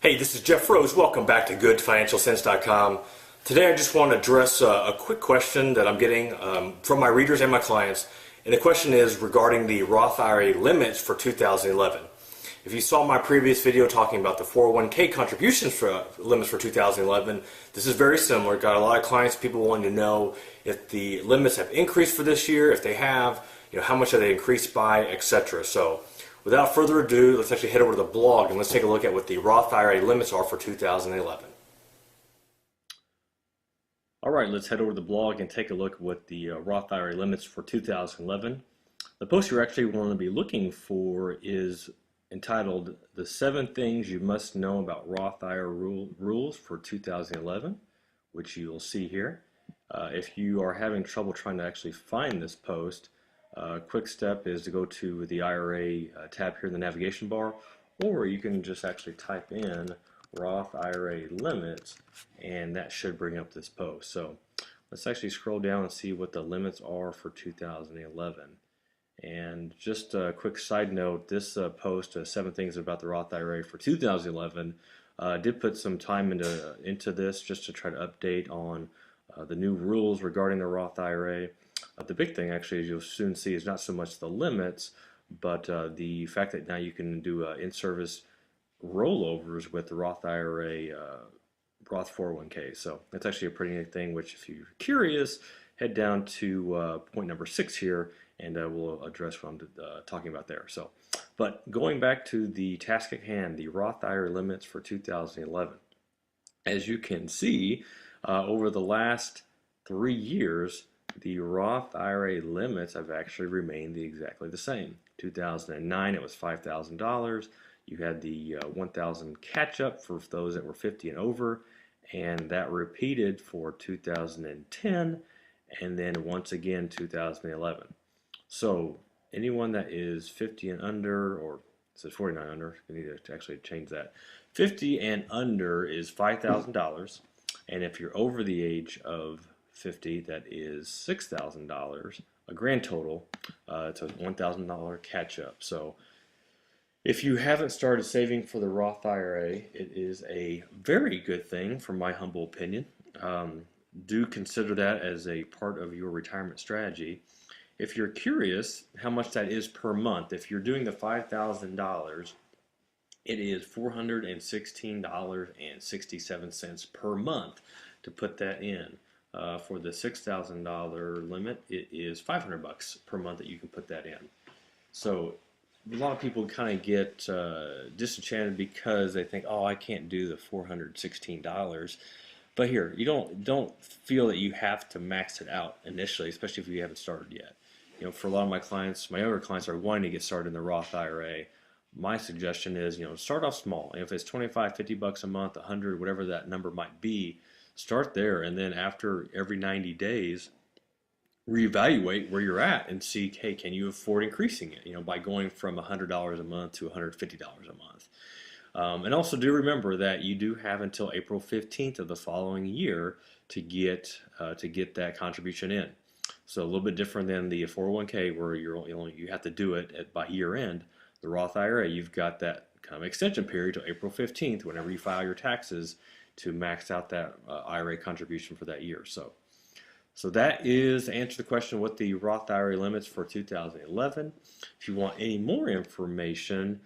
Hey, this is Jeff Rose. Welcome back to GoodFinancialSense.com. Today I just want to address a quick question that I'm getting from my readers and my clients. And the question is regarding the Roth IRA limits for 2011. If you saw my previous video talking about the 401k contributions for limits for 2011, this is very similar. Got a lot of clients, people wanting to know if the limits have increased for this year. If they have, how much have they increased by, etc. So without further ado, let's actually head over to the blog and let's take a look at what the Roth IRA limits are for 2011. All right, let's head over to the blog and take a look at what the Roth IRA limits for 2011. The post you're actually going to be looking for is entitled "The 7 Things You Must Know About Roth IRA Rules for 2011," which you'll see here. If you are having trouble trying to actually find this post, a quick step is to go to the IRA tab here in the navigation bar, or you can just actually type in Roth IRA limits and that should bring up this post. So let's actually scroll down and see what the limits are for 2011. And just a quick side note, this post, 7 things about the Roth IRA for 2011, did put some time into this just to try to update on the new rules regarding the Roth IRA. The big thing, actually, as you'll soon see, is not so much the limits, but the fact that now you can do in-service rollovers with the Roth IRA, Roth 401k. So that's actually a pretty neat thing, which if you're curious, head down to point number 6 here, and we'll address what I'm talking about there. So, but going back to the task at hand, the Roth IRA limits for 2011. As you can see, over the last 3 years, the Roth IRA limits have actually remained exactly the same. 2009, it was $5,000. You had the $1,000 catch-up for those that were 50 and over, and that repeated for 2010, and then once again 2011. So anyone that is 50 and under, or it says 49 under, you need to actually change that. 50 and under is $5,000, and if you're over the age of 50, that is $6,000, a grand total. It's a $1,000 catch-up. So if you haven't started saving for the Roth IRA, it is a very good thing, from my humble opinion. Do consider that as a part of your retirement strategy. If you're curious how much that is per month, if you're doing the $5,000, it is $416.67 per month to put that in. For the $6,000 limit, it is $500 per month that you can put that in. So a lot of people kind of get disenchanted because they think, oh, I can't do the $416. But here, you don't feel that you have to max it out initially, especially if you haven't started yet. For a lot of my clients, my younger clients are wanting to get started in the Roth IRA. My suggestion is, start off small. And if it's 25, 50 bucks a month, 100, whatever that number might be, start there, and then after every 90 days, reevaluate where you're at and see, hey, can you afford increasing it? By going from $100 a month to $150 a month. And also do remember that you do have until April 15th of the following year to get that contribution in. So a little bit different than the 401k, where you have to do it by year end. The Roth IRA, you've got that kind of extension period till April 15th, whenever you file your taxes, to max out that IRA contribution for that year. So that is to answer the question, what the Roth IRA limits for 2011. If you want any more information,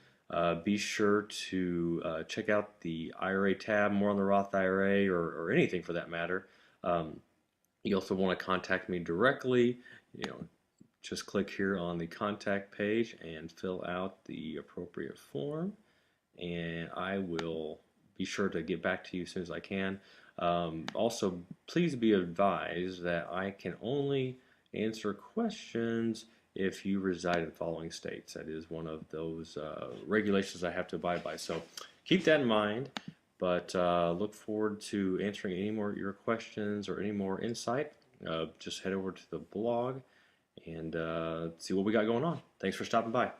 be sure to check out the IRA tab, more on the Roth IRA, or anything for that matter. You also want to contact me directly. Just click here on the contact page and fill out the appropriate form, and I will be sure to get back to you as soon as I can. Also, please be advised that I can only answer questions if you reside in the following states. That is one of those regulations I have to abide by. So keep that in mind, but look forward to answering any more of your questions or any more insight. Just head over to the blog and see what we got going on. Thanks for stopping by.